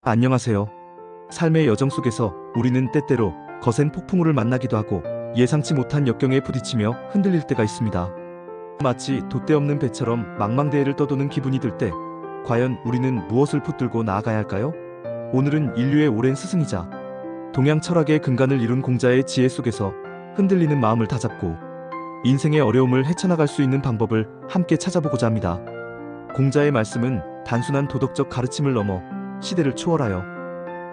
안녕하세요. 삶의 여정 속에서 우리는 때때로 거센 폭풍우를 만나기도 하고 예상치 못한 역경에 부딪히며 흔들릴 때가 있습니다. 마치 돛대 없는 배처럼 망망대해를 떠도는 기분이 들 때 과연 우리는 무엇을 붙들고 나아가야 할까요? 오늘은 인류의 오랜 스승이자 동양 철학의 근간을 이룬 공자의 지혜 속에서 흔들리는 마음을 다잡고 인생의 어려움을 헤쳐나갈 수 있는 방법을 함께 찾아보고자 합니다. 공자의 말씀은 단순한 도덕적 가르침을 넘어 시대를 초월하여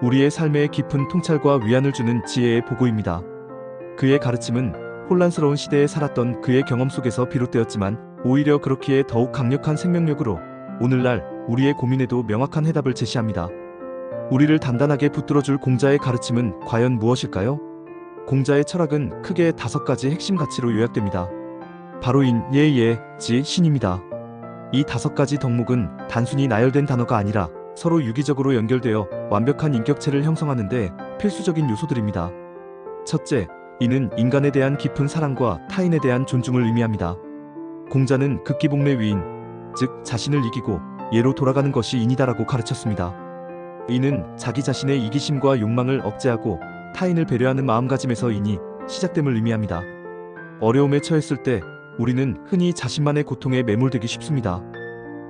우리의 삶에 깊은 통찰과 위안을 주는 지혜의 보고입니다. 그의 가르침은 혼란스러운 시대에 살았던 그의 경험 속에서 비롯되었지만 오히려 그렇기에 더욱 강력한 생명력으로 오늘날 우리의 고민에도 명확한 해답을 제시합니다. 우리를 단단하게 붙들어줄 공자의 가르침은 과연 무엇일까요? 공자의 철학은 크게 5가지 핵심 가치로 요약됩니다. 바로 인, 예, 예, 지, 신입니다. 이 5가지 덕목은 단순히 나열된 단어가 아니라 서로 유기적으로 연결되어 완벽한 인격체를 형성하는 데 필수적인 요소들입니다. 첫째, 이는 인간에 대한 깊은 사랑과 타인에 대한 존중을 의미합니다. 공자는 극기복례 위인, 즉 자신을 이기고 예로 돌아가는 것이 인이다라고 가르쳤습니다. 이는 자기 자신의 이기심과 욕망을 억제하고 타인을 배려하는 마음가짐에서 인이 시작됨을 의미합니다. 어려움에 처했을 때 우리는 흔히 자신만의 고통에 매몰되기 쉽습니다.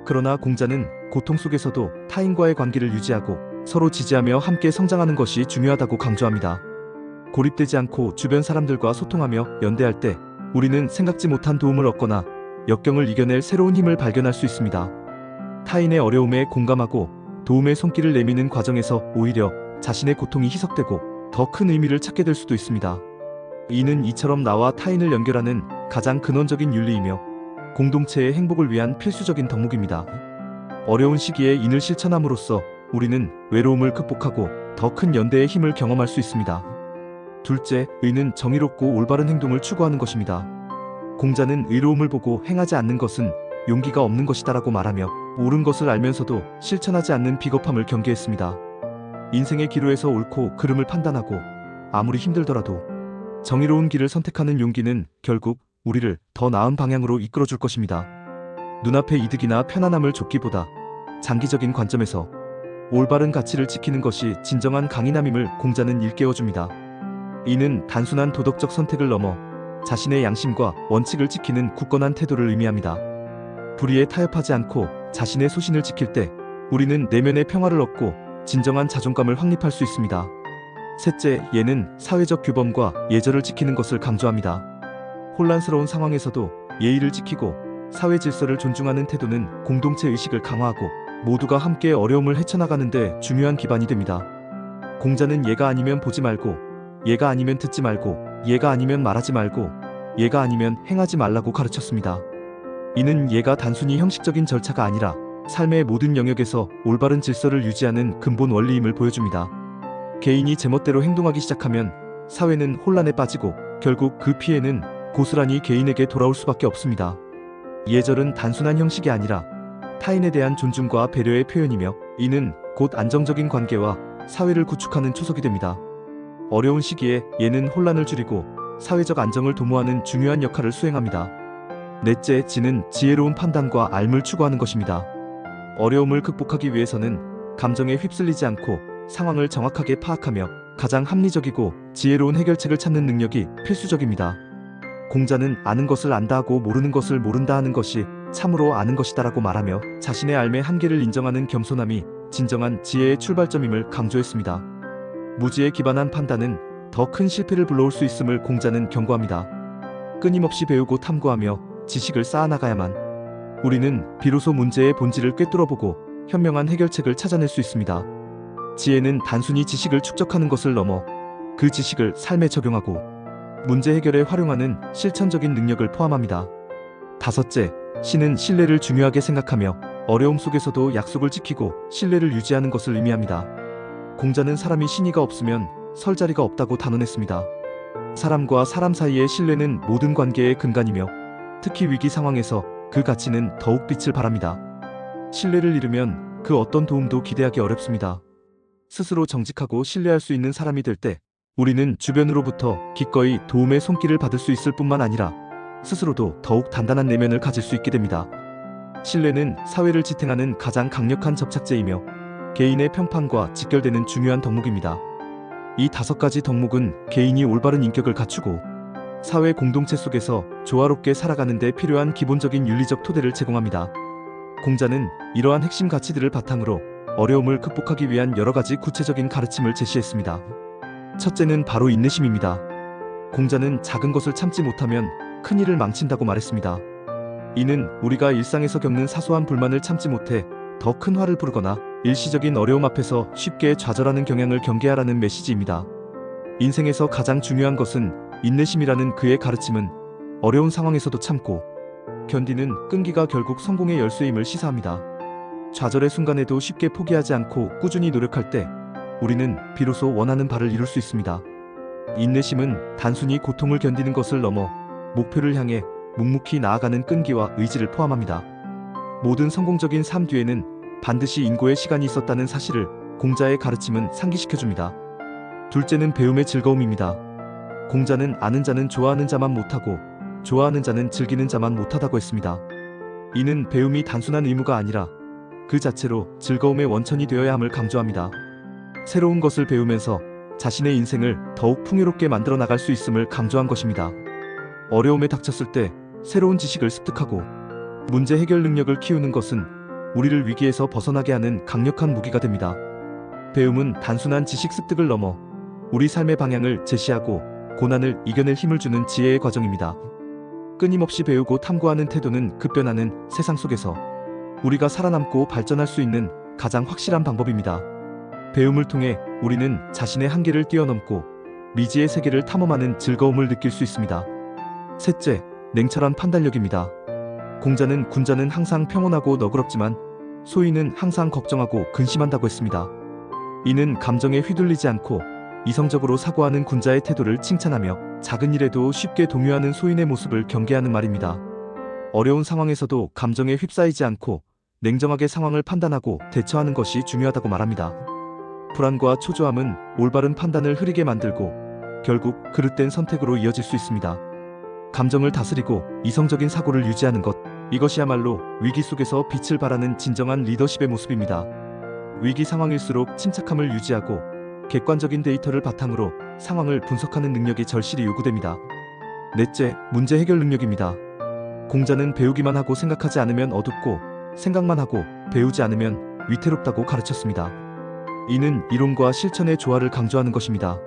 그러나 공자는 고통 속에서도 타인과의 관계를 유지하고 서로 지지하며 함께 성장하는 것이 중요하다고 강조합니다. 고립되지 않고 주변 사람들과 소통하며 연대할 때 우리는 생각지 못한 도움을 얻거나 역경을 이겨낼 새로운 힘을 발견할 수 있습니다. 타인의 어려움에 공감하고 도움의 손길을 내미는 과정에서 오히려 자신의 고통이 희석되고 더 큰 의미를 찾게 될 수도 있습니다. 이는 이처럼 나와 타인을 연결하는 가장 근원적인 윤리이며 공동체의 행복을 위한 필수적인 덕목입니다. 어려운 시기에 인을 실천함으로써 우리는 외로움을 극복하고 더 큰 연대의 힘을 경험할 수 있습니다. 둘째, 의는 정의롭고 올바른 행동을 추구하는 것입니다. 공자는 의로움을 보고 행하지 않는 것은 용기가 없는 것이다라고 말하며 옳은 것을 알면서도 실천하지 않는 비겁함을 경계했습니다. 인생의 기로에서 옳고 그름을 판단하고 아무리 힘들더라도 정의로운 길을 선택하는 용기는 결국 우리를 더 나은 방향으로 이끌어줄 것입니다. 눈앞의 이득이나 편안함을 쫓기보다 장기적인 관점에서 올바른 가치를 지키는 것이 진정한 강인함임을 공자는 일깨워줍니다. 이는 단순한 도덕적 선택을 넘어 자신의 양심과 원칙을 지키는 굳건한 태도를 의미합니다. 불의에 타협하지 않고 자신의 소신을 지킬 때 우리는 내면의 평화를 얻고 진정한 자존감을 확립할 수 있습니다. 셋째, 예는 사회적 규범과 예절을 지키는 것을 강조합니다. 혼란스러운 상황에서도 예의를 지키고 사회 질서를 존중하는 태도는 공동체 의식을 강화하고 모두가 함께 어려움을 헤쳐나가는 데 중요한 기반이 됩니다. 공자는 예가 아니면 보지 말고, 예가 아니면 듣지 말고, 예가 아니면 말하지 말고, 예가 아니면 행하지 말라고 가르쳤습니다. 이는 예가 단순히 형식적인 절차가 아니라 삶의 모든 영역에서 올바른 질서를 유지하는 근본 원리임을 보여줍니다. 개인이 제멋대로 행동하기 시작하면 사회는 혼란에 빠지고 결국 그 피해는 고스란히 개인에게 돌아올 수밖에 없습니다. 예절은 단순한 형식이 아니라 타인에 대한 존중과 배려의 표현이며 이는 곧 안정적인 관계와 사회를 구축하는 초석이 됩니다. 어려운 시기에 예는 혼란을 줄이고 사회적 안정을 도모하는 중요한 역할을 수행합니다. 넷째, 지는 지혜로운 판단과 알을 추구하는 것입니다. 어려움을 극복하기 위해서는 감정에 휩쓸리지 않고 상황을 정확하게 파악하며 가장 합리적이고 지혜로운 해결책을 찾는 능력이 필수적입니다. 공자는 아는 것을 안다 하고 모르는 것을 모른다 하는 것이 참으로 아는 것이다라고 말하며 자신의 삶의 한계를 인정하는 겸손함이 진정한 지혜의 출발점임을 강조했습니다. 무지에 기반한 판단은 더 큰 실패를 불러올 수 있음을 공자는 경고합니다. 끊임없이 배우고 탐구하며 지식을 쌓아나가야만 우리는 비로소 문제의 본질을 꿰뚫어보고 현명한 해결책을 찾아낼 수 있습니다. 지혜는 단순히 지식을 축적하는 것을 넘어 그 지식을 삶에 적용하고 문제 해결에 활용하는 실천적인 능력을 포함합니다. 다섯째, 신은 신뢰를 중요하게 생각하며 어려움 속에서도 약속을 지키고 신뢰를 유지하는 것을 의미합니다. 공자는 사람이 신의가 없으면 설 자리가 없다고 단언했습니다. 사람과 사람 사이의 신뢰는 모든 관계의 근간이며 특히 위기 상황에서 그 가치는 더욱 빛을 발합니다. 신뢰를 잃으면 그 어떤 도움도 기대하기 어렵습니다. 스스로 정직하고 신뢰할 수 있는 사람이 될 때 우리는 주변으로부터 기꺼이 도움의 손길을 받을 수 있을 뿐만 아니라 스스로도 더욱 단단한 내면을 가질 수 있게 됩니다. 신뢰는 사회를 지탱하는 가장 강력한 접착제이며 개인의 평판과 직결되는 중요한 덕목입니다. 이 5가지 덕목은 개인이 올바른 인격을 갖추고 사회 공동체 속에서 조화롭게 살아가는 데 필요한 기본적인 윤리적 토대를 제공합니다. 공자는 이러한 핵심 가치들을 바탕으로 어려움을 극복하기 위한 여러 가지 구체적인 가르침을 제시했습니다. 첫째는 바로 인내심입니다. 공자는 작은 것을 참지 못하면 큰 일을 망친다고 말했습니다. 이는 우리가 일상에서 겪는 사소한 불만을 참지 못해 더 큰 화를 부르거나 일시적인 어려움 앞에서 쉽게 좌절하는 경향을 경계하라는 메시지입니다. 인생에서 가장 중요한 것은 인내심이라는 그의 가르침은 어려운 상황에서도 참고 견디는 끈기가 결국 성공의 열쇠임을 시사합니다. 좌절의 순간에도 쉽게 포기하지 않고 꾸준히 노력할 때 우리는 비로소 원하는 바를 이룰 수 있습니다. 인내심은 단순히 고통을 견디는 것을 넘어 목표를 향해 묵묵히 나아가는 끈기와 의지를 포함합니다. 모든 성공적인 삶 뒤에는 반드시 인고의 시간이 있었다는 사실을 공자의 가르침은 상기시켜줍니다. 둘째는 배움의 즐거움입니다. 공자는 아는 자는 좋아하는 자만 못하고 좋아하는 자는 즐기는 자만 못하다고 했습니다. 이는 배움이 단순한 의무가 아니라 그 자체로 즐거움의 원천이 되어야 함을 강조합니다. 새로운 것을 배우면서 자신의 인생을 더욱 풍요롭게 만들어 나갈 수 있음을 강조한 것입니다. 어려움에 닥쳤을 때 새로운 지식을 습득하고 문제 해결 능력을 키우는 것은 우리를 위기에서 벗어나게 하는 강력한 무기가 됩니다. 배움은 단순한 지식 습득을 넘어 우리 삶의 방향을 제시하고 고난을 이겨낼 힘을 주는 지혜의 과정입니다. 끊임없이 배우고 탐구하는 태도는 급변하는 세상 속에서 우리가 살아남고 발전할 수 있는 가장 확실한 방법입니다. 배움을 통해 우리는 자신의 한계를 뛰어넘고 미지의 세계를 탐험하는 즐거움을 느낄 수 있습니다. 셋째, 냉철한 판단력입니다. 공자는 군자는 항상 평온하고 너그럽지만 소인은 항상 걱정하고 근심한다고 했습니다. 이는 감정에 휘둘리지 않고 이성적으로 사고하는 군자의 태도를 칭찬하며 작은 일에도 쉽게 동요하는 소인의 모습을 경계하는 말입니다. 어려운 상황에서도 감정에 휩싸이지 않고 냉정하게 상황을 판단하고 대처하는 것이 중요하다고 말합니다. 불안과 초조함은 올바른 판단을 흐리게 만들고 결국 그릇된 선택으로 이어질 수 있습니다. 감정을 다스리고 이성적인 사고를 유지하는 것, 이것이야말로 위기 속에서 빛을 발하는 진정한 리더십의 모습입니다. 위기 상황일수록 침착함을 유지하고 객관적인 데이터를 바탕으로 상황을 분석하는 능력이 절실히 요구됩니다. 넷째, 문제 해결 능력입니다. 공자는 배우기만 하고 생각하지 않으면 어둡고 생각만 하고 배우지 않으면 위태롭다고 가르쳤습니다. 이는 이론과 실천의 조화를 강조하는 것입니다.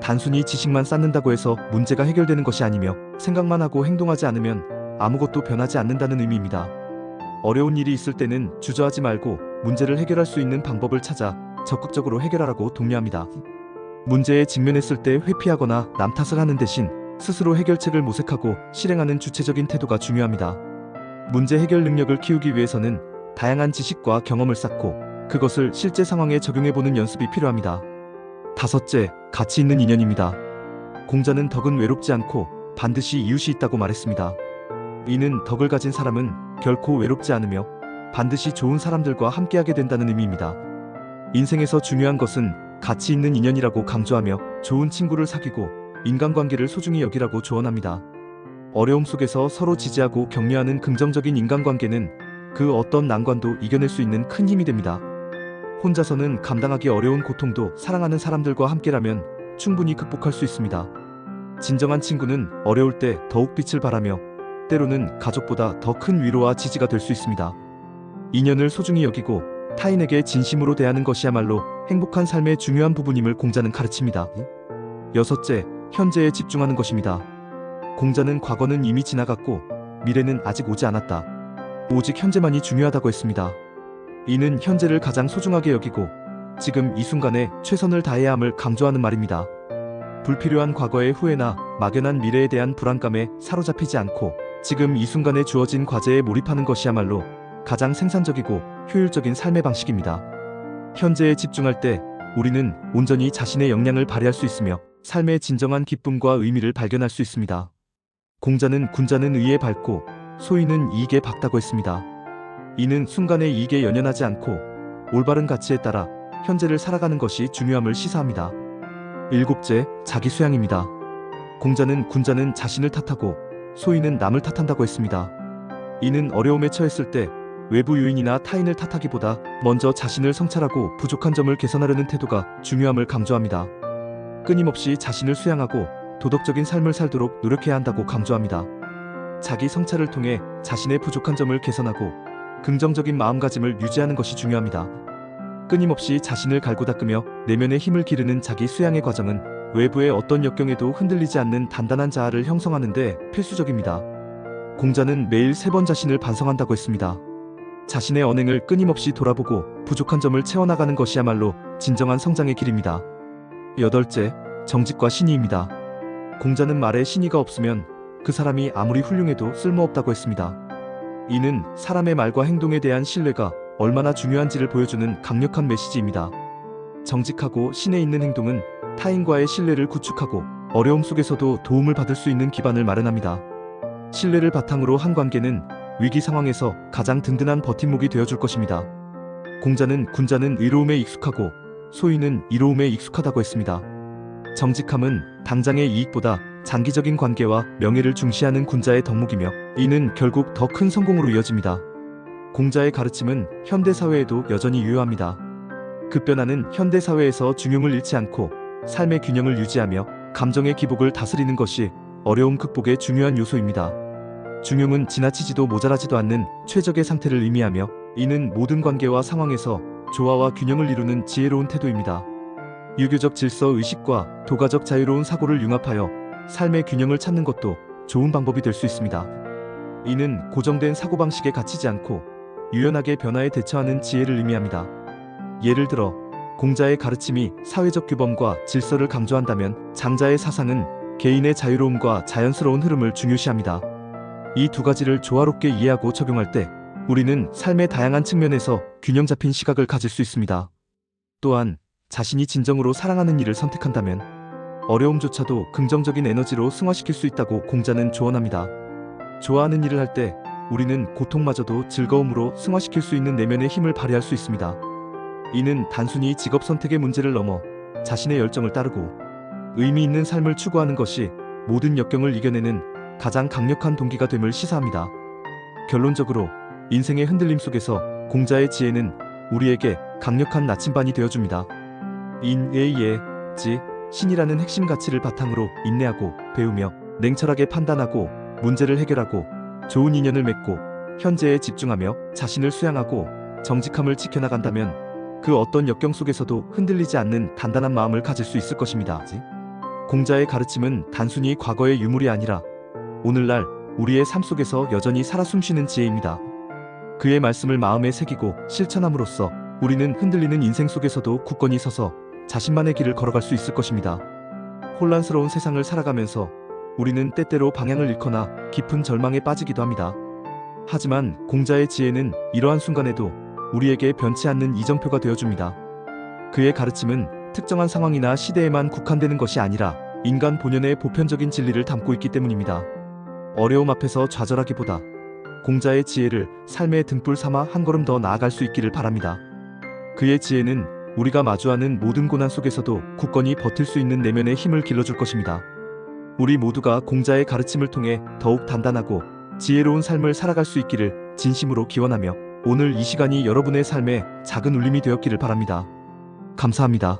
단순히 지식만 쌓는다고 해서 문제가 해결되는 것이 아니며 생각만 하고 행동하지 않으면 아무것도 변하지 않는다는 의미입니다. 어려운 일이 있을 때는 주저하지 말고 문제를 해결할 수 있는 방법을 찾아 적극적으로 해결하라고 독려합니다. 문제에 직면했을 때 회피하거나 남 탓을 하는 대신 스스로 해결책을 모색하고 실행하는 주체적인 태도가 중요합니다. 문제 해결 능력을 키우기 위해서는 다양한 지식과 경험을 쌓고 그것을 실제 상황에 적용해보는 연습이 필요합니다. 다섯째, 가치 있는 인연입니다. 공자는 덕은 외롭지 않고 반드시 이웃이 있다고 말했습니다. 이는 덕을 가진 사람은 결코 외롭지 않으며 반드시 좋은 사람들과 함께하게 된다는 의미입니다. 인생에서 중요한 것은 가치 있는 인연이라고 강조하며 좋은 친구를 사귀고 인간관계를 소중히 여기라고 조언합니다. 어려움 속에서 서로 지지하고 격려하는 긍정적인 인간관계는 그 어떤 난관도 이겨낼 수 있는 큰 힘이 됩니다. 혼자서는 감당하기 어려운 고통도 사랑하는 사람들과 함께라면 충분히 극복할 수 있습니다. 진정한 친구는 어려울 때 더욱 빛을 발하며 때로는 가족보다 더 큰 위로와 지지가 될 수 있습니다. 인연을 소중히 여기고 타인에게 진심으로 대하는 것이야말로 행복한 삶의 중요한 부분임을 공자는 가르칩니다. 여섯째, 현재에 집중하는 것입니다. 공자는 과거는 이미 지나갔고 미래는 아직 오지 않았다. 오직 현재만이 중요하다고 했습니다. 이는 현재를 가장 소중하게 여기고 지금 이 순간에 최선을 다해야 함을 강조하는 말입니다. 불필요한 과거의 후회나 막연한 미래에 대한 불안감에 사로잡히지 않고 지금 이 순간에 주어진 과제에 몰입하는 것이야말로 가장 생산적이고 효율적인 삶의 방식입니다. 현재에 집중할 때 우리는 온전히 자신의 역량을 발휘할 수 있으며 삶의 진정한 기쁨과 의미를 발견할 수 있습니다. 공자는 군자는 의에 밝고 소인은 이익에 밝다고 했습니다. 이는 순간의 이익에 연연하지 않고 올바른 가치에 따라 현재를 살아가는 것이 중요함을 시사합니다. 일곱째, 자기 수양입니다. 공자는 군자는 자신을 탓하고 소인은 남을 탓한다고 했습니다. 이는 어려움에 처했을 때 외부 요인이나 타인을 탓하기보다 먼저 자신을 성찰하고 부족한 점을 개선하려는 태도가 중요함을 강조합니다. 끊임없이 자신을 수양하고 도덕적인 삶을 살도록 노력해야 한다고 강조합니다. 자기 성찰을 통해 자신의 부족한 점을 개선하고 긍정적인 마음가짐을 유지하는 것이 중요합니다. 끊임없이 자신을 갈고 닦으며 내면의 힘을 기르는 자기 수양의 과정은 외부의 어떤 역경에도 흔들리지 않는 단단한 자아를 형성하는 데 필수적입니다. 공자는 매일 3번 자신을 반성한다고 했습니다. 자신의 언행을 끊임없이 돌아보고 부족한 점을 채워나가는 것이야말로 진정한 성장의 길입니다. 8째, 정직과 신의입니다. 공자는 말에 신의가 없으면 그 사람이 아무리 훌륭해도 쓸모없다고 했습니다. 이는 사람의 말과 행동에 대한 신뢰가 얼마나 중요한지를 보여주는 강력한 메시지입니다. 정직하고 신에 있는 행동은 타인과의 신뢰를 구축하고 어려움 속에서도 도움을 받을 수 있는 기반을 마련합니다. 신뢰를 바탕으로 한 관계는 위기 상황에서 가장 든든한 버팀목이 되어줄 것입니다. 공자는 군자는 의로움에 익숙하고 소인은 이로움에 익숙하다고 했습니다. 정직함은 당장의 이익보다 장기적인 관계와 명예를 중시하는 군자의 덕목이며 이는 결국 더 큰 성공으로 이어집니다. 공자의 가르침은 현대사회에도 여전히 유효합니다. 급변하는 현대사회에서 중용을 잃지 않고 삶의 균형을 유지하며 감정의 기복을 다스리는 것이 어려움 극복의 중요한 요소입니다. 중용은 지나치지도 모자라지도 않는 최적의 상태를 의미하며 이는 모든 관계와 상황에서 조화와 균형을 이루는 지혜로운 태도입니다. 유교적 질서 의식과 도가적 자유로운 사고를 융합하여 삶의 균형을 찾는 것도 좋은 방법이 될 수 있습니다. 이는 고정된 사고방식에 갇히지 않고 유연하게 변화에 대처하는 지혜를 의미합니다. 예를 들어 공자의 가르침이 사회적 규범과 질서를 강조한다면 장자의 사상은 개인의 자유로움과 자연스러운 흐름을 중요시합니다. 이 두 가지를 조화롭게 이해하고 적용할 때 우리는 삶의 다양한 측면에서 균형 잡힌 시각을 가질 수 있습니다. 또한 자신이 진정으로 사랑하는 일을 선택한다면 어려움조차도 긍정적인 에너지로 승화시킬 수 있다고 공자는 조언합니다. 좋아하는 일을 할 때 우리는 고통마저도 즐거움으로 승화시킬 수 있는 내면의 힘을 발휘할 수 있습니다. 이는 단순히 직업 선택의 문제를 넘어 자신의 열정을 따르고 의미 있는 삶을 추구하는 것이 모든 역경을 이겨내는 가장 강력한 동기가 됨을 시사합니다. 결론적으로 인생의 흔들림 속에서 공자의 지혜는 우리에게 강력한 나침반이 되어줍니다. 인예의 지 신이라는 핵심 가치를 바탕으로 인내하고 배우며 냉철하게 판단하고 문제를 해결하고 좋은 인연을 맺고 현재에 집중하며 자신을 수양하고 정직함을 지켜나간다면 그 어떤 역경 속에서도 흔들리지 않는 단단한 마음을 가질 수 있을 것입니다. 공자의 가르침은 단순히 과거의 유물이 아니라 오늘날 우리의 삶 속에서 여전히 살아 숨쉬는 지혜입니다. 그의 말씀을 마음에 새기고 실천함으로써 우리는 흔들리는 인생 속에서도 굳건히 서서 자신만의 길을 걸어갈 수 있을 것입니다. 혼란스러운 세상을 살아가면서 우리는 때때로 방향을 잃거나 깊은 절망에 빠지기도 합니다. 하지만 공자의 지혜는 이러한 순간에도 우리에게 변치 않는 이정표가 되어줍니다. 그의 가르침은 특정한 상황이나 시대에만 국한되는 것이 아니라 인간 본연의 보편적인 진리를 담고 있기 때문입니다. 어려움 앞에서 좌절하기보다 공자의 지혜를 삶의 등불 삼아 한 걸음 더 나아갈 수 있기를 바랍니다. 그의 지혜는 우리가 마주하는 모든 고난 속에서도 굳건히 버틸 수 있는 내면의 힘을 길러줄 것입니다. 우리 모두가 공자의 가르침을 통해 더욱 단단하고 지혜로운 삶을 살아갈 수 있기를 진심으로 기원하며 오늘 이 시간이 여러분의 삶에 작은 울림이 되었기를 바랍니다. 감사합니다.